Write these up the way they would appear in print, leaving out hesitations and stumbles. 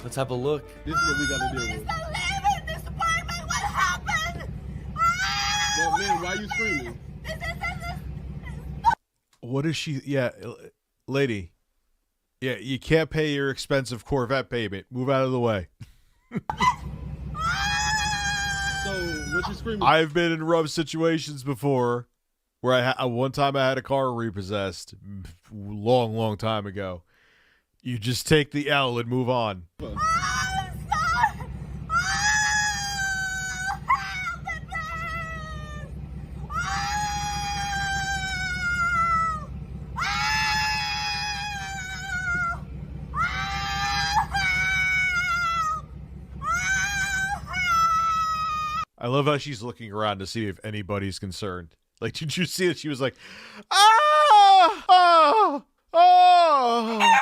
Let's have a look. This is what we gotta deal with. Live in this apartment. What happened? Well, man, why are you screaming? What is she? Yeah, lady. Yeah, you can't pay your expensive Corvette payment. Move out of the way. So, what you screaming? I've been in rough situations before where one time I had a car repossessed long time ago. You just take the L and move on. I love how she's looking around to see if anybody's concerned. Like, did you see it? She was like, ah, oh, oh.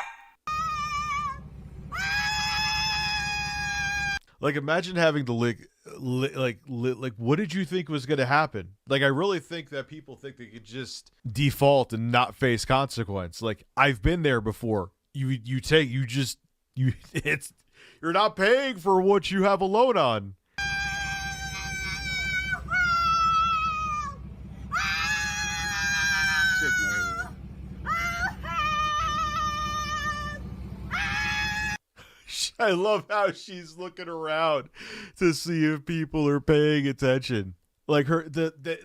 Like, imagine having to like, what did you think was going to happen? Like, I really think that people think they could just default and not face consequence. Like, I've been there before. You're not paying for what you have a loan on. I love how she's looking around to see if people are paying attention. Like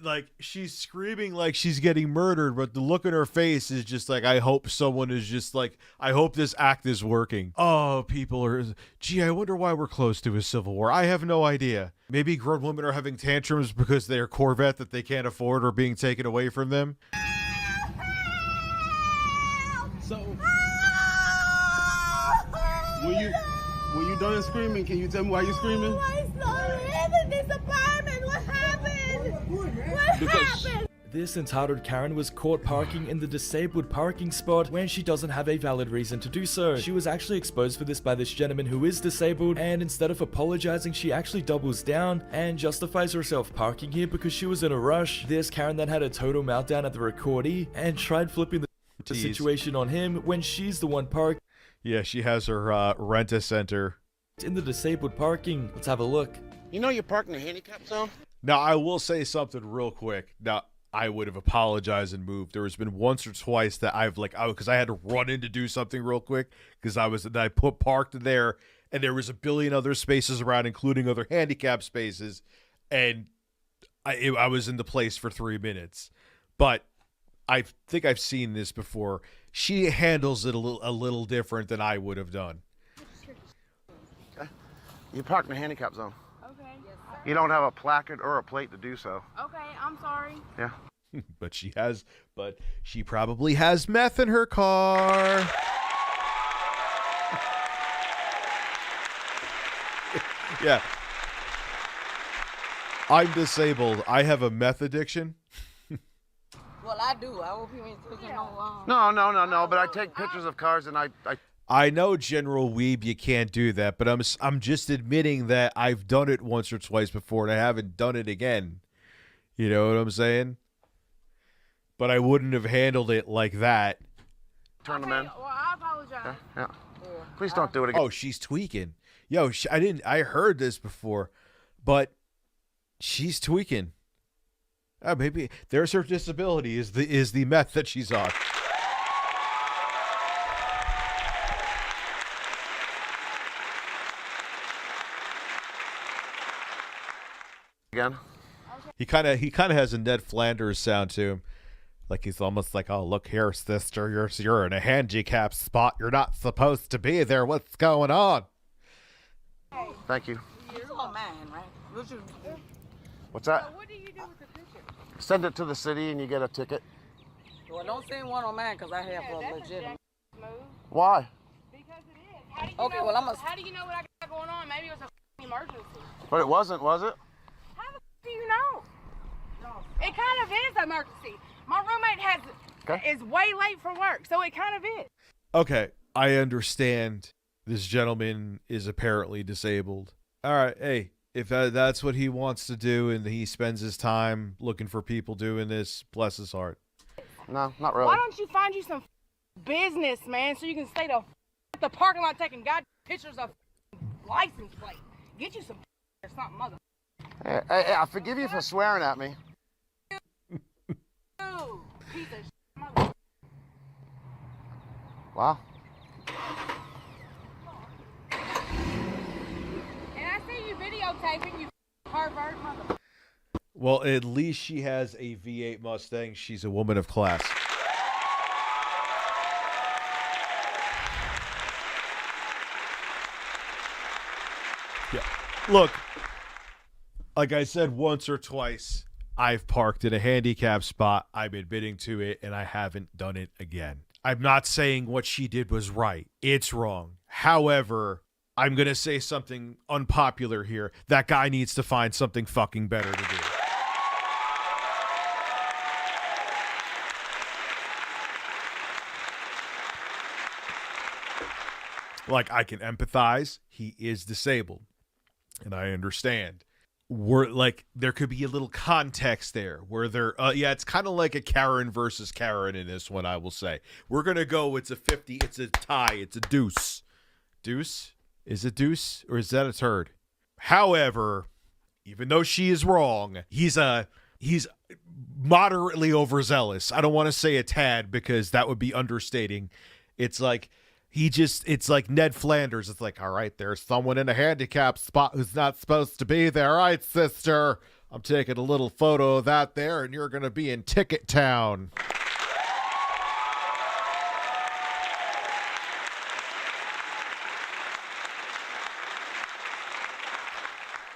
like she's screaming like she's getting murdered, but the look on her face is just like, I hope someone is just like, I hope this act is working. Oh, people are, gee, I wonder why we're close to a civil war. I have no idea. Maybe grown women are having tantrums because their Corvette that they can't afford are being taken away from them. So, when you done screaming, can you tell me why you screaming? I live in this apartment. What happened? What happened? This entitled Karen was caught parking in the disabled parking spot when she doesn't have a valid reason to do so. She was actually exposed for this by this gentleman who is disabled, and instead of apologizing, she actually doubles down and justifies herself parking here because she was in a rush. This Karen then had a total meltdown at the recordee and tried flipping the situation on him when she's the one parked. Yeah, she has her rent-a-center in the disabled parking. Let's have a look. You know you're parking in a handicap zone? Now, I will say something real quick. Now, I would have apologized and moved. There has been once or twice that I've because I had to run in to do something real quick because I put parked there and there was a billion other spaces around, including other handicap spaces, and I was in the place for 3 minutes. But I think I've seen this before. She handles it a little different than I would have done. Okay. You parked in a handicap zone. Okay. Yes, sir. You don't have a placard or a plate to do so. Okay, I'm sorry. Yeah. But she probably has meth in her car. Yeah. I'm disabled. I have a meth addiction. Well, I do. I hope you ain't taking no No. But I take pictures of cars and I know, General Weeb, you can't do that, but I'm just admitting that I've done it once or twice before and I haven't done it again. You know what I'm saying? But I wouldn't have handled it like that. Turn them in. Well, I apologize. Yeah. Please don't do it again. Oh, she's tweaking. Yo, I heard this before, but she's tweaking. Maybe there's her disability is the meth that she's on. Again. He kind of has a Ned Flanders sound to him. Like he's almost like, oh, look here, sister, you're in a handicap spot. You're not supposed to be there. What's going on? Thank you. You're all man, right? What's that? So what do you do with the picture? Send it to the city and you get a ticket. Well, don't send one on mine because I have a legitimate. Why? Because it is. How do you know how do you know what I got going on? Maybe it was a emergency. But it wasn't, was it? How the do you know? It kind of is an emergency. My roommate is way late for work, so it kind of is. Okay, I understand this gentleman is apparently disabled. All right, hey, if that's what he wants to do and he spends his time looking for people doing this, bless his heart. No, not really. Why don't you find you some business, man, so you can stay at the parking lot taking pictures of license plate. Get you some or something, mother. Hey, I forgive you for swearing at me. Ooh, piece of mother. Wow. And I see you videotaping, you pervert mother. Well, at least she has a V8 Mustang. She's a woman of class. Yeah. Look, like I said once or twice, I've parked in a handicap spot. I'm admitting to it, and I haven't done it again. I'm not saying what she did was right. It's wrong. However, I'm going to say something unpopular here. That guy needs to find something fucking better to do. Like, I can empathize. He is disabled. And I understand. There could be a little context there where it's kind of like a Karen versus Karen in this one, I will say. We're going to go, it's a 50, it's a tie, it's a deuce. Deuce? Is it deuce or is that a turd? However, even though she is wrong, he's moderately overzealous. I don't want to say a tad because that would be understating. It's like it's like Ned Flanders. It's like, all right, there's someone in a handicap spot who's not supposed to be there. All right, sister, I'm taking a little photo of that there, and you're going to be in Ticket Town.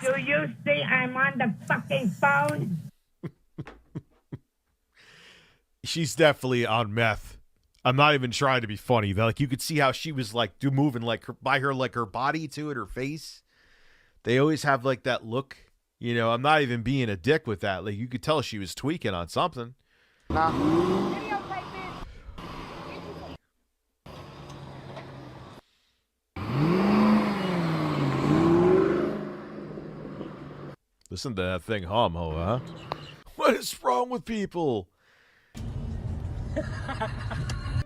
Do you see I'm on the fucking phone? She's definitely on meth. I'm not even trying to be funny. Like, you could see how she was like moving like her body to it, her face. They always have like that look. You know, I'm not even being a dick with that. Like, you could tell she was tweaking on something. Listen to that thing hum, huh? What is wrong with people?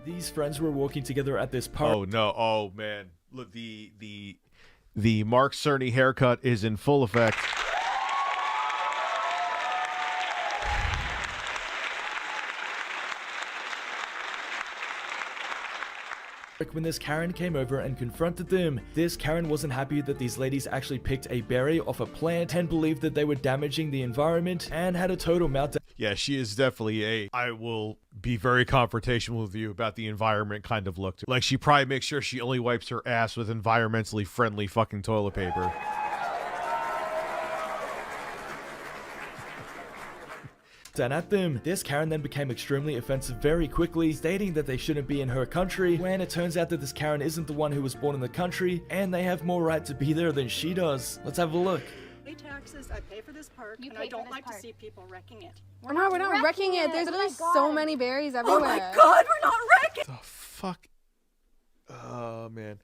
These friends were walking together at this park. Oh no! Oh man! Look, the Mark Cerny haircut is in full effect. When this Karen came over and confronted them, this Karen wasn't happy that these ladies actually picked a berry off a plant and believed that they were damaging the environment and had a total meltdown. Yeah, she is definitely I will be very confrontational with you about the environment kind of look. Like, she probably makes sure she only wipes her ass with environmentally friendly fucking toilet paper. And at them, this Karen then became extremely offensive very quickly, stating that they shouldn't be in her country, when it turns out that this Karen isn't the one who was born in the country, and they have more right to be there than she does. Let's have a look. I pay taxes, I pay for this park, and I don't like to see people wrecking it. We're not wrecking it. There's literally so many berries everywhere. Oh my god, we're not wrecking! The fuck? Oh, man.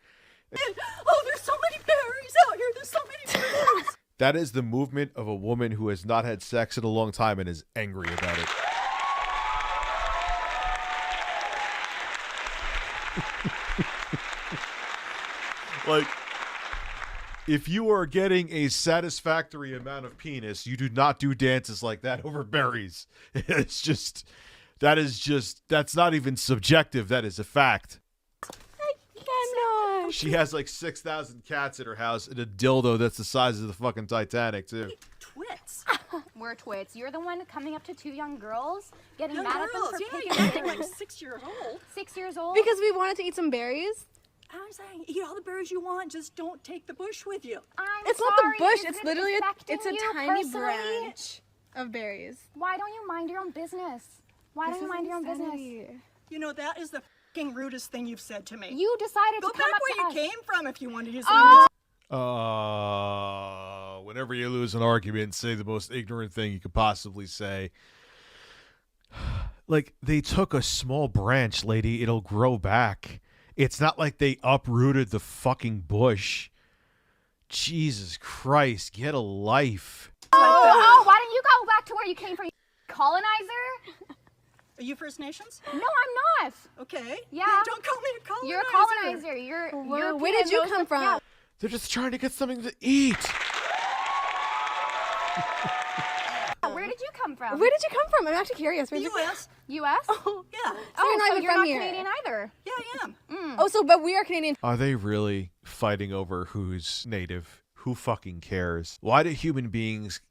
Oh, there's so many berries out here! There's so many berries! That is the movement of a woman who has not had sex in a long time and is angry about it. Like, if you are getting a satisfactory amount of penis, you do not do dances like that over berries. It's just, that's not even subjective. That is a fact. She has like 6,000 cats at her house and a dildo that's the size of the fucking Titanic, too. Twits. We're twits. You're the one coming up to two young girls, getting Young mad girls. at them for Yeah, picking you're like berries. 6 years old. 6 years old? Because we wanted to eat some berries. I'm saying, eat all the berries you want, just don't take the bush with you. It's not the bush. It's literally it's a tiny personally? branch of berries. Why don't you mind your own business? Why don't you mind your own business? You know, that is the fucking rudest thing you've said to me. You decided Go to come back up to where us. you came from if you wanted to use Whenever you lose an argument, say the most ignorant thing you could possibly say. Like, they took a small branch, lady. It'll grow back. It's not like they uprooted the fucking bush. Jesus Christ, get a life. Oh, why don't you go back to where you came from, you colonizer? Are you First Nations? No, I'm not. Okay. Yeah. Then don't call me a colonizer. You're a colonizer. You're Where did you come from? Yeah. They're just trying to get something to eat. Where did you come from? Where did you come from? I'm actually curious. Where'd U.S. U.S. Oh, yeah. So you're not so even you're from not here. Canadian either. Yeah, I am. Oh, so but we are Canadian. Are they really fighting over who's native? Who fucking cares? Why do human beings...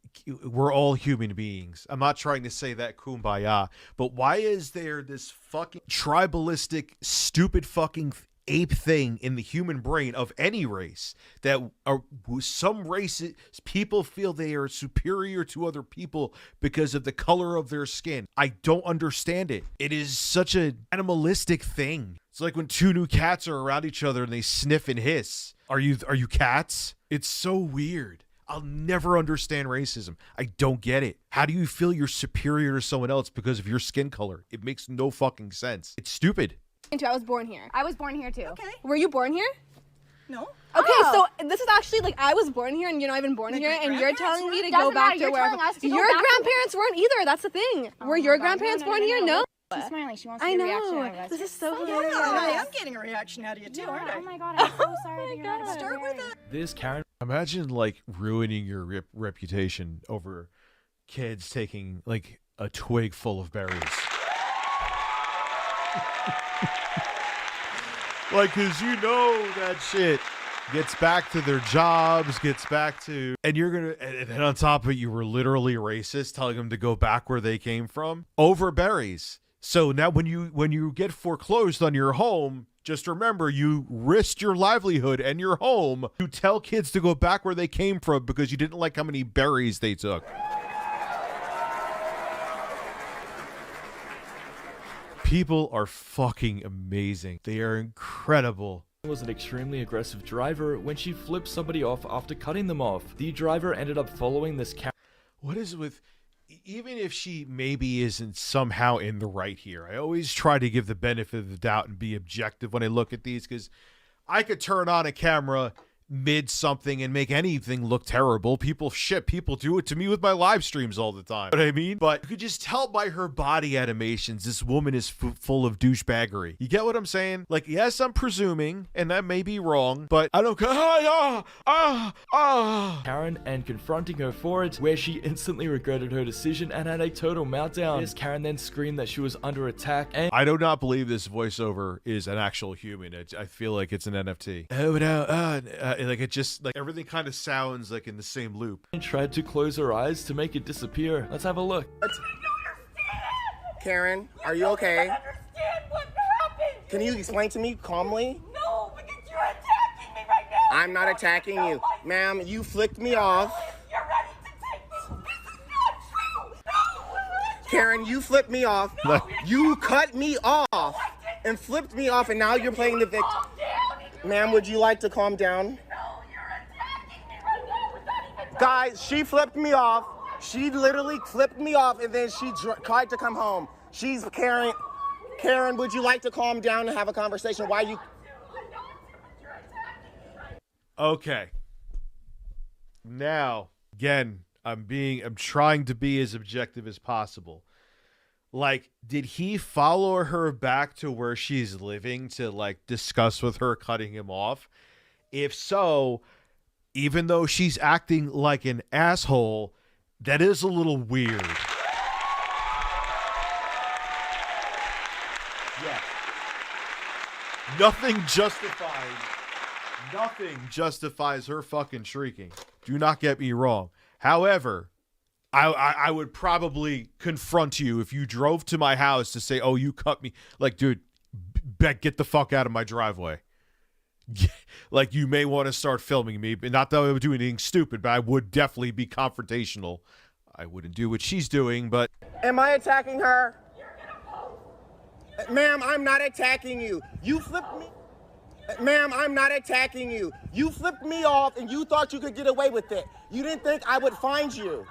We're all human beings. I'm not trying to say that kumbaya, but why is there this fucking tribalistic, stupid fucking ape thing in the human brain of any race that are some races people feel they are superior to other people because of the color of their skin? I don't understand it. It is such an animalistic thing. It's like when two new cats are around each other and they sniff and hiss. Are you cats? It's so weird. I'll never understand racism. I don't get it. How do you feel you're superior to someone else because of your skin color? It makes no fucking sense. It's stupid. I was born here. I was born here too. Okay. Were you born here? No. Okay, Oh. so this is actually like I was born here and you're not even born Like here, your and you're grandparents telling me to Doesn't go back matter, to you're wherever. telling us to go Your back to- grandparents weren't either. That's the thing. Were your God, grandparents no, born here? No. She's smiling. She wants to I get a reaction know. out of us. This is so Yeah, hilarious. I am getting a reaction out of you too, aren't I? Oh my god, I'm so sorry that you're not Start with Bavarian. it. This Karen Imagine like ruining your reputation over kids taking like a twig full of berries. Like, cause you know that shit gets back to their jobs, gets back to, and you're gonna, and then on top of it, you were literally racist, telling them to go back where they came from over berries. So now when you get foreclosed on your home, just remember you risked your livelihood and your home to tell kids to go back where they came from because you didn't like how many berries they took. People are fucking amazing. They are incredible. was an extremely aggressive driver when she flipped somebody off after cutting them off. The driver ended up following this What is with, even if she maybe isn't somehow in the right here, I always try to give the benefit of the doubt and be objective when I look at these, because I could turn on a camera mid something and make anything look terrible. People do it to me with my live streams all the time. You know what I mean? But you could just tell by her body animations, this woman is full of douchebaggery. You get what I'm saying? Like, yes, I'm presuming, and that may be wrong, but I don't Karen and confronting her for it, where she instantly regretted her decision and had a total meltdown. This Karen then screamed that she was under attack, and I do not believe this voiceover is an actual human. I feel like it's an NFT. Oh no, like it just, like everything kind of sounds like in the same loop. tried to close her eyes to make it disappear. Let's have a look. Karen, are you okay? understand what happened. Can you explain to me calmly? No, because you're attacking me right now. I'm not attacking you. Ma'am, you flicked me off. You're ready to take this. This is not true. No. Karen, you flipped me off. You cut me off and flipped me off, and now you're playing the victim. Ma'am, would you like to calm down? Guys, she flipped me off. She literally flipped me off, and then she tried to come home. She's Karen. Karen, would you like to calm down and have a conversation? Why you? Okay. Now, again, I'm trying to be as objective as possible. Like, did he follow her back to where she's living to, like, discuss with her cutting him off? If so, even though she's acting like an asshole, that is a little weird. Yeah. Nothing justifies her fucking shrieking. Do not get me wrong. However, I would probably confront you if you drove to my house to say, oh, you cut me. Like, dude, get the fuck out of my driveway. Like, you may want to start filming me, but not that I would do anything stupid, but I would definitely be confrontational. I wouldn't do what she's doing, but... Am I attacking her? Ma'am, I'm not attacking you. You flipped me. Ma'am, I'm not attacking you. You flipped me off and you thought you could get away with it. You didn't think I would find you.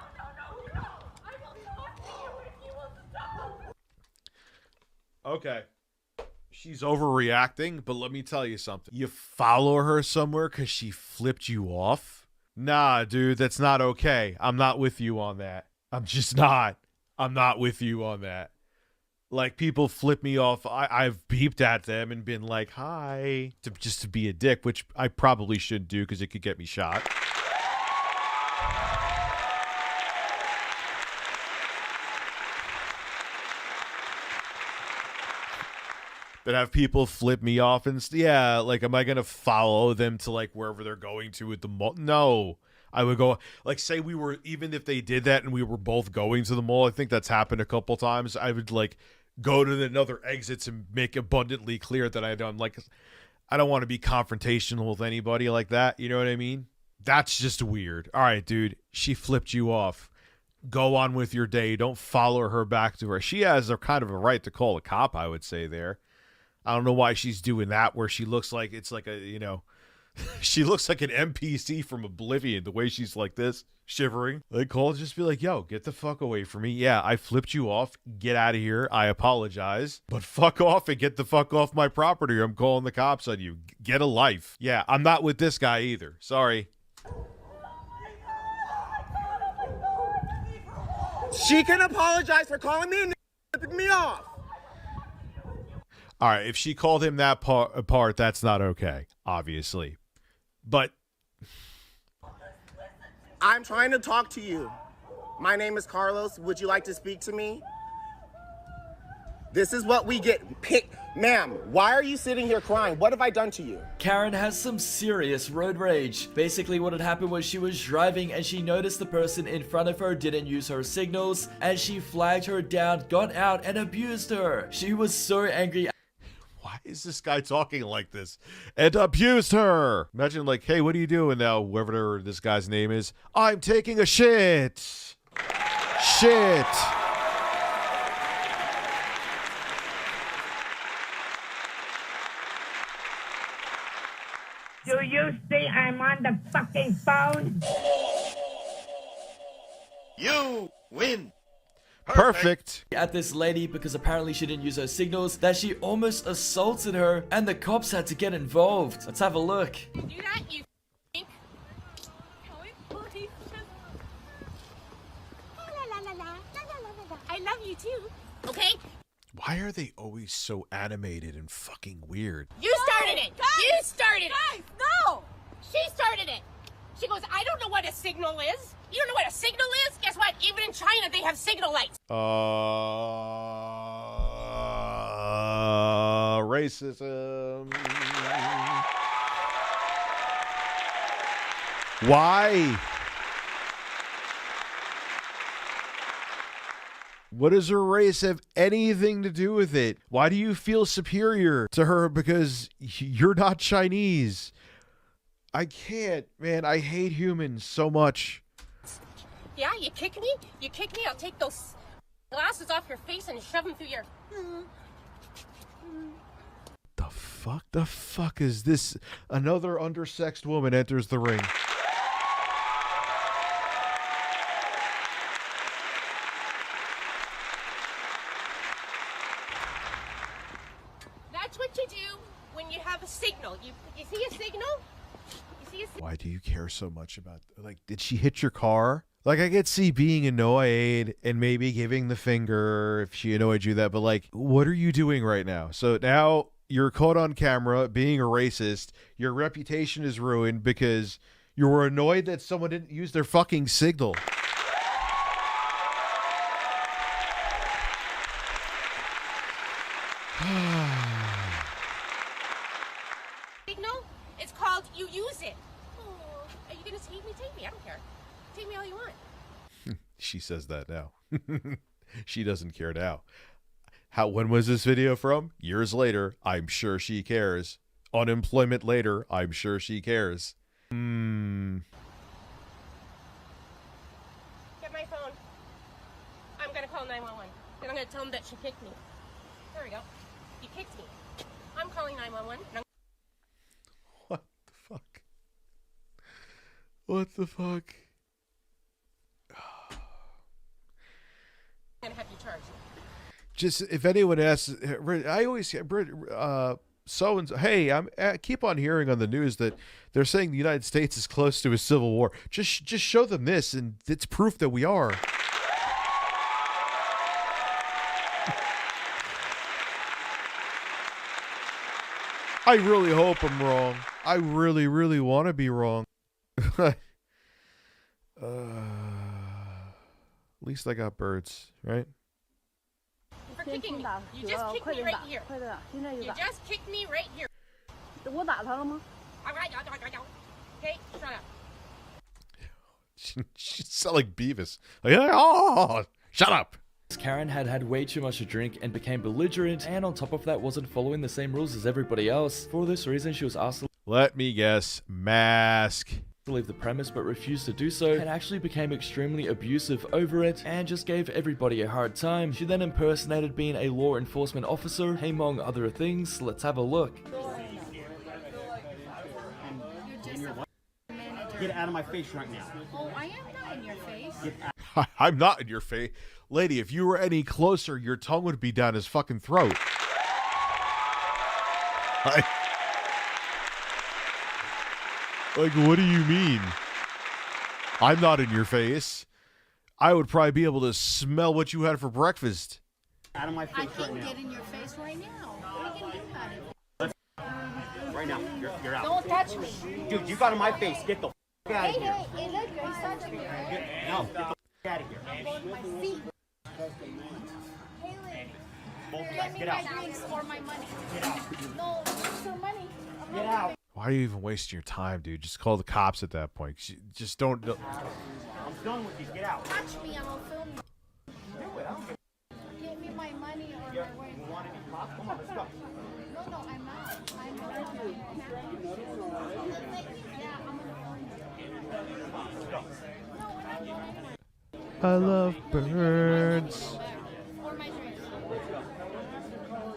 Okay. She's overreacting, but let me tell you something. You follow her somewhere because she flipped you off? Nah, dude, that's not okay. I'm not with you on that. I'm just not. I'm not with you on that. Like, people flip me off. I've beeped at them and been like, hi, just to be a dick, which I probably shouldn't do because it could get me shot. But have people flip me off and yeah, like, am I gonna follow them to like wherever they're going to at the mall? No, I would go like, say we were, even if they did that and we were both going to the mall, I think that's happened a couple times. I would like go to another exits and make abundantly clear that I don't want to be confrontational with anybody like that. You know what I mean? That's just weird. All right, dude, she flipped you off. Go on with your day. Don't follow her back to her. She has a kind of a right to call a cop, I would say there. I don't know why she's doing that where she looks like it's like a, you know, she looks like an NPC from Oblivion, the way she's like this, shivering. Like, call, just be like, yo, get the fuck away from me. Yeah, I flipped you off. Get out of here. I apologize. But fuck off and get the fuck off my property or I'm calling the cops on you. Get a life. Yeah, I'm not with this guy either. Sorry. She can apologize for calling me and flipping me off. All right, if she called him that part, that's not okay, obviously. But I'm trying to talk to you. My name is Carlos. Would you like to speak to me? This is what we get. Ma'am, why are you sitting here crying? What have I done to you? Karen has some serious road rage. Basically what had happened was she was driving and she noticed the person in front of her didn't use her signals and she flagged her down, got out and abused her. She was so angry. Why is this guy talking like this? And abused her. Imagine like, hey, what are you doing now? Whoever this guy's name is. I'm taking a shit. Shit. Do you see I'm on the fucking phone? You win. Perfect. At this lady because apparently she didn't use her signals, that she almost assaulted her and the cops had to get involved. Let's have a look. Do that, you think? I love you too. Okay? Why are they always so animated and fucking weird? You started it. You started it. Guys, no! She started it. She goes, I don't know what a signal is. You don't know what a signal is? Guess what? Even in China, they have signal lights. Racism. Why? What does her race have anything to do with it? Why do you feel superior to her because you're not Chinese? I can't, man. I hate humans so much. Yeah, you kick me? You kick me? I'll take those glasses off your face and shove them through your... The fuck? The fuck is this? Another undersexed woman enters the ring. That's what you do when you have a signal. You see a signal? You see a signal? Why do you care so much about, like, did she hit your car? Like, I could see being annoyed and maybe giving the finger if she annoyed you that, but like, what are you doing right now? So now you're caught on camera being a racist. Your reputation is ruined because you were annoyed that someone didn't use their fucking signal. Signal? It's called you use it. Oh, are you going to take me? Take me. I don't care. Take me all you want. She says that now. She doesn't care now. When was this video from? Years later. I'm sure she cares. Unemployment later. I'm sure she cares. Get my phone. I'm going to call 911. And I'm going to tell them that she kicked me. There we go. You kicked me. I'm calling 911. What the fuck? What the fuck? I'm going to have you charged. Just, if anyone asks, I always, so-and-so, hey, I keep on hearing on the news that they're saying the United States is close to a civil war. Just show them this, and it's proof that we are. I really hope I'm wrong. I really, really want to be wrong. At least I got birds, right? For kicking me. You just kicked me right here. You just kicked me right here. Okay, shut up. She sound like Beavis. Like, oh, shut up. Karen had way too much to drink and became belligerent, and on top of that wasn't following the same rules as everybody else. For this reason, she was asked to Let me guess. Mask. leave the premise but refused to do so, and actually became extremely abusive over it and just gave everybody a hard time. She then impersonated being a law enforcement officer, among other things. Let's have a look. Get out of my face right now. Oh, I am not in your face. I'm not in your face. Lady, if you were any closer, your tongue would be down his fucking throat. Like, what do you mean? I'm not in your face. I would probably be able to smell what you had for breakfast. Out of my face right now. I can get in your face right now. We can do that. Right now. You're out. Don't touch me. Dude, you got in my face. Get the out of here. Hey, look, you're touching me. No, get the out of here. I'm going to my seat. Both Give guys, me get my out. drinks or my money. Get out. No, it's your money. Get out. Why are you even wasting your time, dude? Just call the cops at that point. Just don't. I'm done with you. Get out. Touch me and I'll film you. Give me my money or my way. You want to be caught? Come on, let's go. No, I'm not. I'm not. Yeah, I'm gonna film you. No, we're not going anywhere. I love birds. Or my drinks.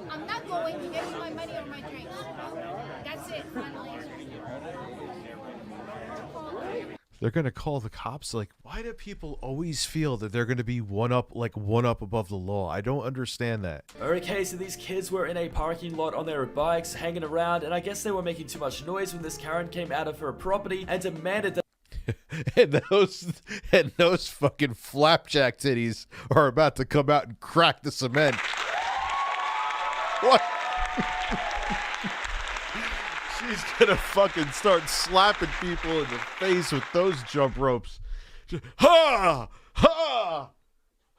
I'm not going to give you my money or my drinks. That's it. Final answer. They're gonna call the cops. Like, why do people always feel that they're gonna be one up above the law? I don't understand that. Okay, so these kids were in a parking lot on their bikes, hanging around, and I guess they were making too much noise when this Karen came out of her property and demanded that and those fucking flapjack titties are about to come out and crack the cement. What? She's gonna fucking start slapping people in the face with those jump ropes. Ha! Ha!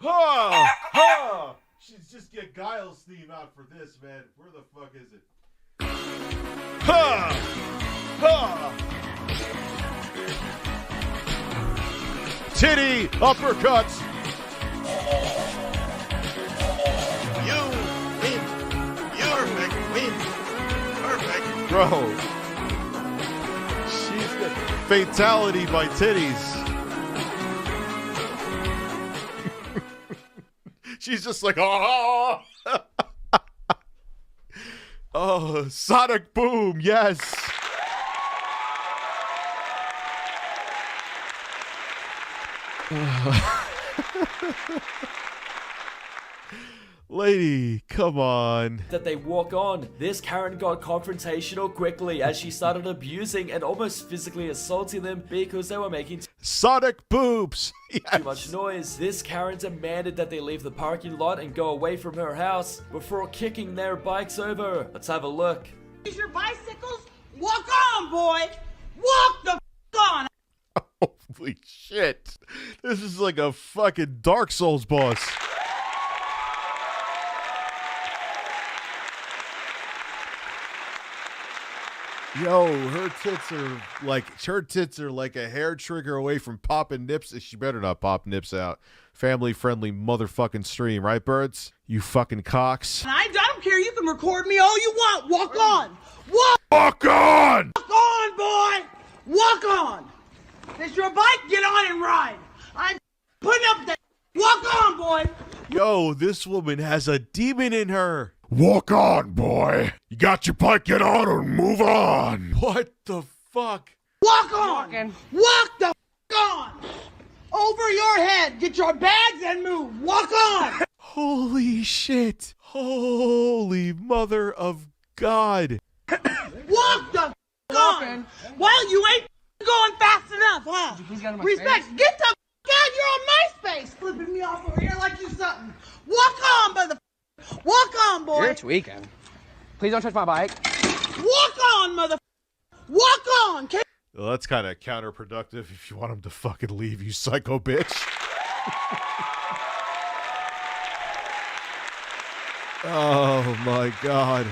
Ha! Ha! She's just get Guile's theme out for this, man. Where the fuck is it? Ha! Ha! Titty uppercuts. You win. Perfect win. Perfect. Bro. She's got fatality by titties. She's just like, oh. Oh, sonic boom, yes. Lady, come on. that they walk on. This Karen got confrontational quickly as she started abusing and almost physically assaulting them because they were making Sonic boobs. too Yes. much noise. This Karen demanded that they leave the parking lot and go away from her house before kicking their bikes over. Let's have a look. Use your bicycles? Walk on, boy. Walk the on. Holy shit. This is like a fucking Dark Souls boss. Yo, her tits are like a hair trigger away from popping nips. She better not pop nips out. Family friendly motherfucking stream, right, birds? You fucking cocks. I don't care. You can record me all you want. Walk on. Fuck on! Walk on, boy. Walk on. It's your bike. Get on and ride. I'm putting up the. Walk on, boy. Yo, this woman has a demon in her. Walk on, boy. You got your bike, get on and move on. What the fuck? Walk on. Walk the on. Over your head. Get your bags and move. Walk on. Holy shit. Holy mother of God. Walk the on. Well, you ain't going fast enough, huh? Respect. Get the out. You're on MySpace. Flipping me off over here like you something. Walk on, mother. Walk on, boy. You're tweaking. Please don't touch my bike. Walk on, mother. Walk on. Well, that's kind of counterproductive if you want him to fucking leave, you psycho bitch. Oh my god.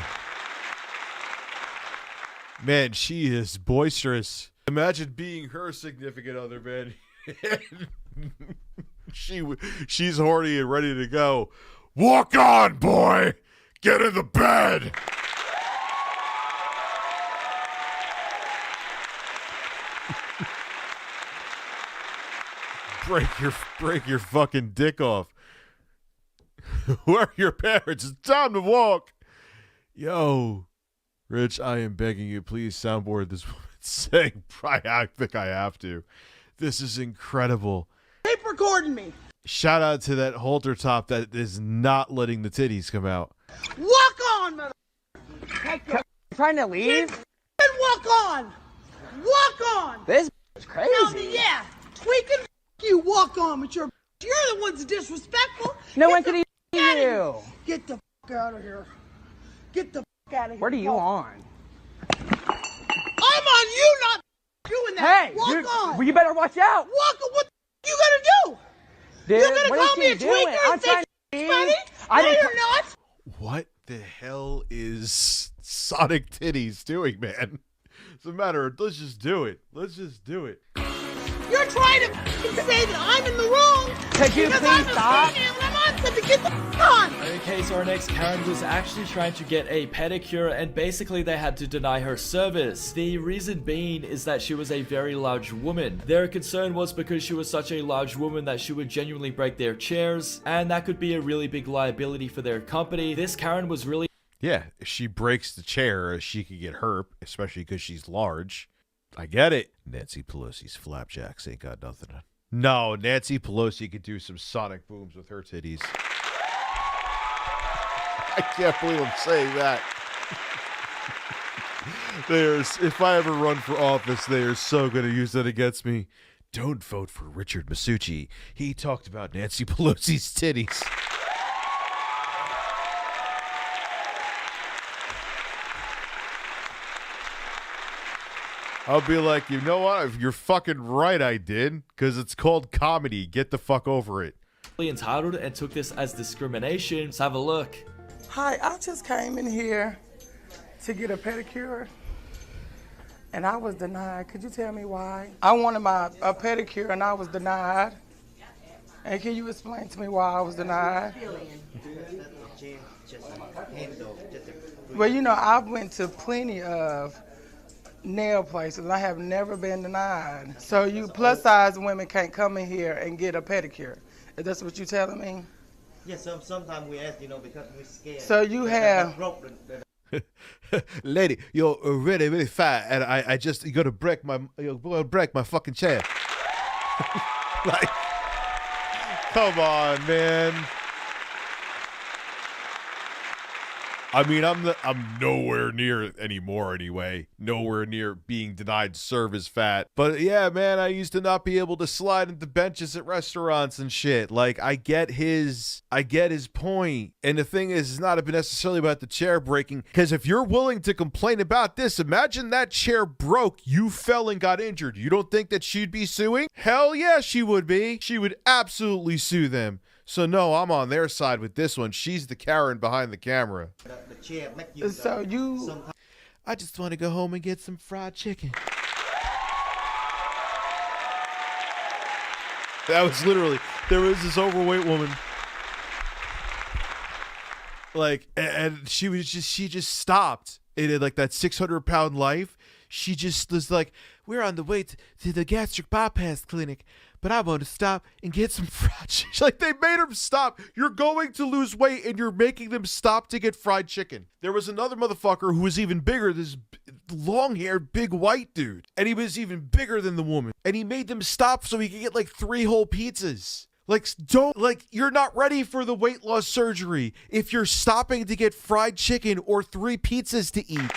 Man, she is boisterous. Imagine being her significant other, man. She's horny and ready to go. Walk on, boy! Get in the bed! break your fucking dick off. Where are your parents? It's time to walk. Yo, Rich, I am begging you, please soundboard this woman saying, I think I have to. This is incredible. Keep recording me. Shout out to that halter top that is not letting the titties come out. Walk on, mother. Trying to leave? And walk on. Walk on. This is crazy. Tell me, yeah. Tweaking you walk on, but you're the ones disrespectful. No one could even see you. Get the fuck out of here. Get the fuck out of here. What are you on? I'm on you, not doing that. Hey, walk dude, on. Well, you better watch out. Walk on. What the you gonna do? Dude, you're gonna what call is me a she doing? tweaker I'm and say trying to funny? I No, didn't you're not. What the hell is Sonic Titties doing, man? It's a matter of, let's just do it. Let's just do it. You're trying to say that I'm in the wrong Could you because please I'm stop? a female and I'm on something. Get the fuck on. Okay, so our next Karen was actually trying to get a pedicure and basically they had to deny her service. The reason being is that she was a very large woman. Their concern was because she was such a large woman that she would genuinely break their chairs and that could be a really big liability for their company. This Karen was really... Yeah, if she breaks the chair, she could get hurt, especially because she's large. I get it. Nancy Pelosi's flapjacks ain't got nothing on. No, Nancy Pelosi could do some sonic booms with her titties. I can't believe I'm saying that. If I ever run for office, they are so going to use that against me. Don't vote for Richard Masucci. He talked about Nancy Pelosi's titties. I'll be like, you know what? You're fucking right, I did. Because it's called comedy. Get the fuck over it. entitled and took this as discrimination. Let's have a look. Hi, I just came in here to get a pedicure. And I was denied. Could you tell me why? I wanted a pedicure and I was denied. And can you explain to me why I was denied? Well, you know, I went to plenty of nail places and I have never been denied. So you plus size women can't come in here and get a pedicure. Is that what you're telling me? Yes, sometimes we ask, because we're scared. So you have... Lady, you're really, really fat, and you're gonna break my fucking chair. Like, come on, man. I mean, I'm nowhere near it anymore anyway. Nowhere near being denied service fat. But yeah, man, I used to not be able to slide into benches at restaurants and shit. Like, I get his point. And the thing is, it's not necessarily about the chair breaking. Because if you're willing to complain about this, imagine that chair broke, you fell and got injured. You don't think that she'd be suing? Hell yeah, she would be. She would absolutely sue them. So no, I'm on their side with this one. She's the Karen behind the camera. So you... I just want to go home and get some fried chicken. That was literally, there was this overweight woman. Like, and she just stopped. It had like that 600-pound life. She just was like, we're on the way to the gastric bypass clinic, but I want to stop and get some fried chicken. Like, they made her stop. You're going to lose weight and you're making them stop to get fried chicken. There was another motherfucker who was even bigger, this long-haired, big white dude. And he was even bigger than the woman. And he made them stop so he could get like 3 whole pizzas. You're not ready for the weight loss surgery if you're stopping to get fried chicken or 3 pizzas to eat.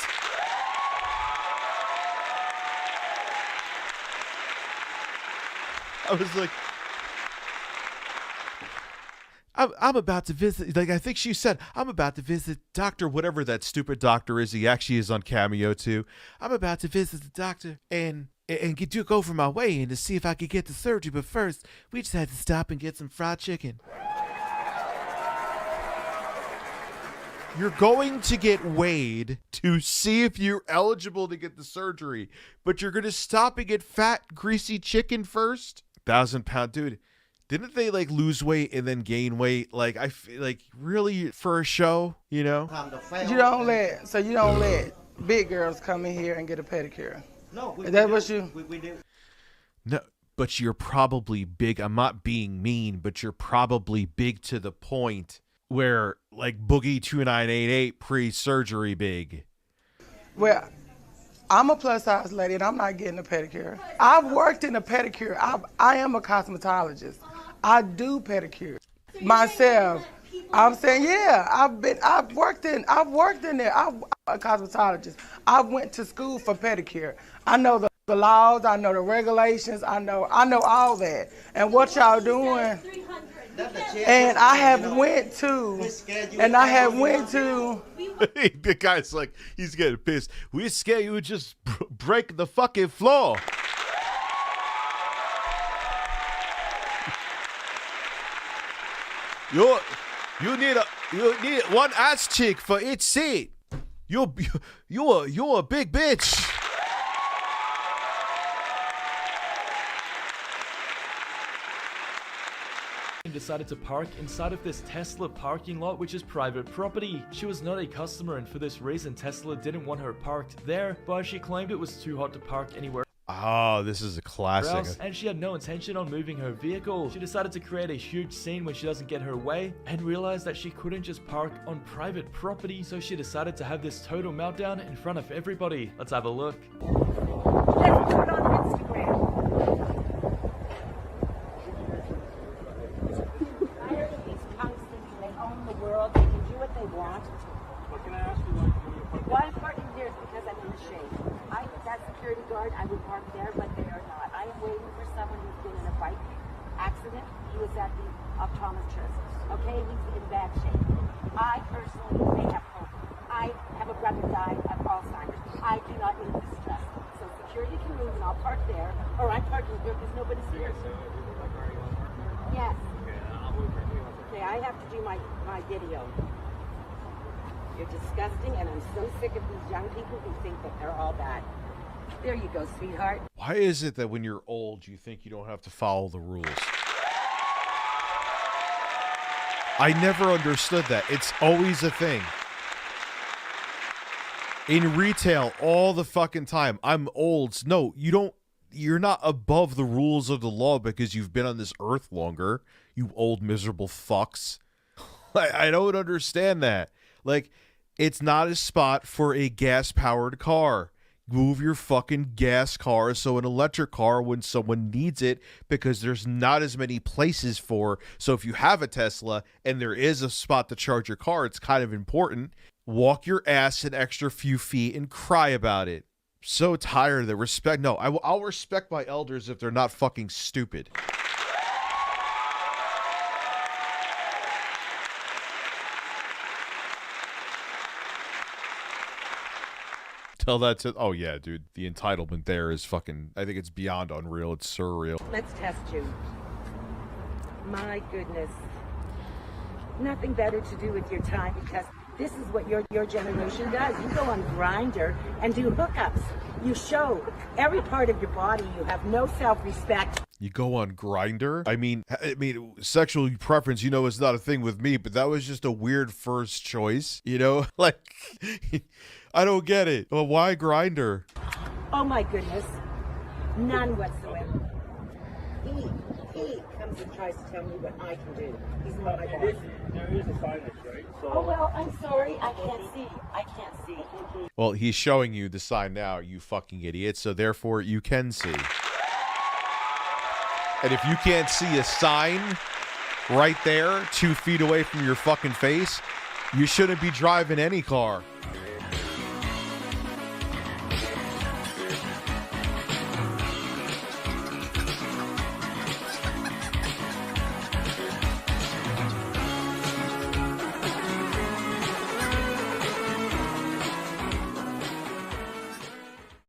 I'm about to visit, like I think she said, I'm about to visit doctor, whatever that stupid doctor is. He actually is on Cameo too. I'm about to visit the doctor and go over my way and to see if I could get the surgery. But first, we just had to stop and get some fried chicken. You're going to get weighed to see if you're eligible to get the surgery, but you're going to stop and get fat, greasy chicken first? 1,000-pound dude. Didn't they like lose weight and then gain weight? Like I feel like really for a show, you know? You don't let big girls come in here and get a pedicure. No, is that what you? We do. No, but you're probably big. I'm not being mean, but you're probably big to the point where like Boogie 2988 pre-surgery big. Well, I'm a plus size lady and I'm not getting a pedicure. I've worked in a pedicure. I am a cosmetologist. I do pedicure myself. I'm saying, yeah, I've worked in there. I'm a cosmetologist. I went to school for pedicure. I know the laws, I know the regulations, I know all that. And what y'all doing? And I have went to. The guy's like, he's getting pissed. We scared you would just break the fucking floor. You need one ass cheek for each seat. You're a big bitch. And decided to park inside of this Tesla parking lot, which is private property. She was not a customer, and for this reason Tesla didn't want her parked there, but she claimed it was too hot to park anywhere Oh, this is a classic. else, and she had no intention on moving her vehicle. She decided to create a huge scene when she doesn't get her way and realized that she couldn't just park on private property, so she decided to have this total meltdown in front of everybody. Let's have a look. Let's put it on Instagram. These punks thinking they own the world, they can do what they want. What can I ask you? Why I'm parking here is because I'm in the shade. That security guard, I would park there, but they are not. I am waiting for someone who's been in a bike accident. He was at the optometrist. Okay, he's in bad shape. I personally may have hope. I have a brother died of Alzheimer's. I do not need this stress. So security can move and I'll park there, or I'm parking here because nobody's here. Yes. Okay, I have to do my video. You're disgusting, and I'm so sick of these young people who think that they're all bad. There you go, sweetheart. Why is it that when you're old, you think you don't have to follow the rules? I never understood that. It's always a thing. In retail, all the fucking time. I'm old. No, you don't. You're not above the rules of the law because you've been on this earth longer, you old miserable fucks. I don't understand that. Like, it's not a spot for a gas-powered car. Move your fucking gas car so an electric car when someone needs it, because there's not as many places for. So if you have a Tesla and there is a spot to charge your car, it's kind of important. Walk your ass an extra few feet and cry about it. So tired of the respect. No, I'll respect my elders if they're not fucking stupid. Tell that to, oh yeah, dude, the entitlement there is fucking, I think it's beyond unreal. It's surreal. Let's test you. My goodness. Nothing better to do with your time, because this is what your generation does. You go on Grindr and do hookups. You show every part of your body. You have no self-respect. You go on Grindr? I mean, sexual preference, you know, is not a thing with me, but that was just a weird first choice, you know? Like, I don't get it. Well, why Grindr? Oh my goodness. None whatsoever. He comes and tries to tell me what I can do. He's not my boss. There is a signage, right? So... Oh, well, I'm sorry. I can't see. I can't see. Well, he's showing you the sign now, you fucking idiot, so therefore you can see. And if you can't see a sign right there 2 feet away from your fucking face, you shouldn't be driving any car.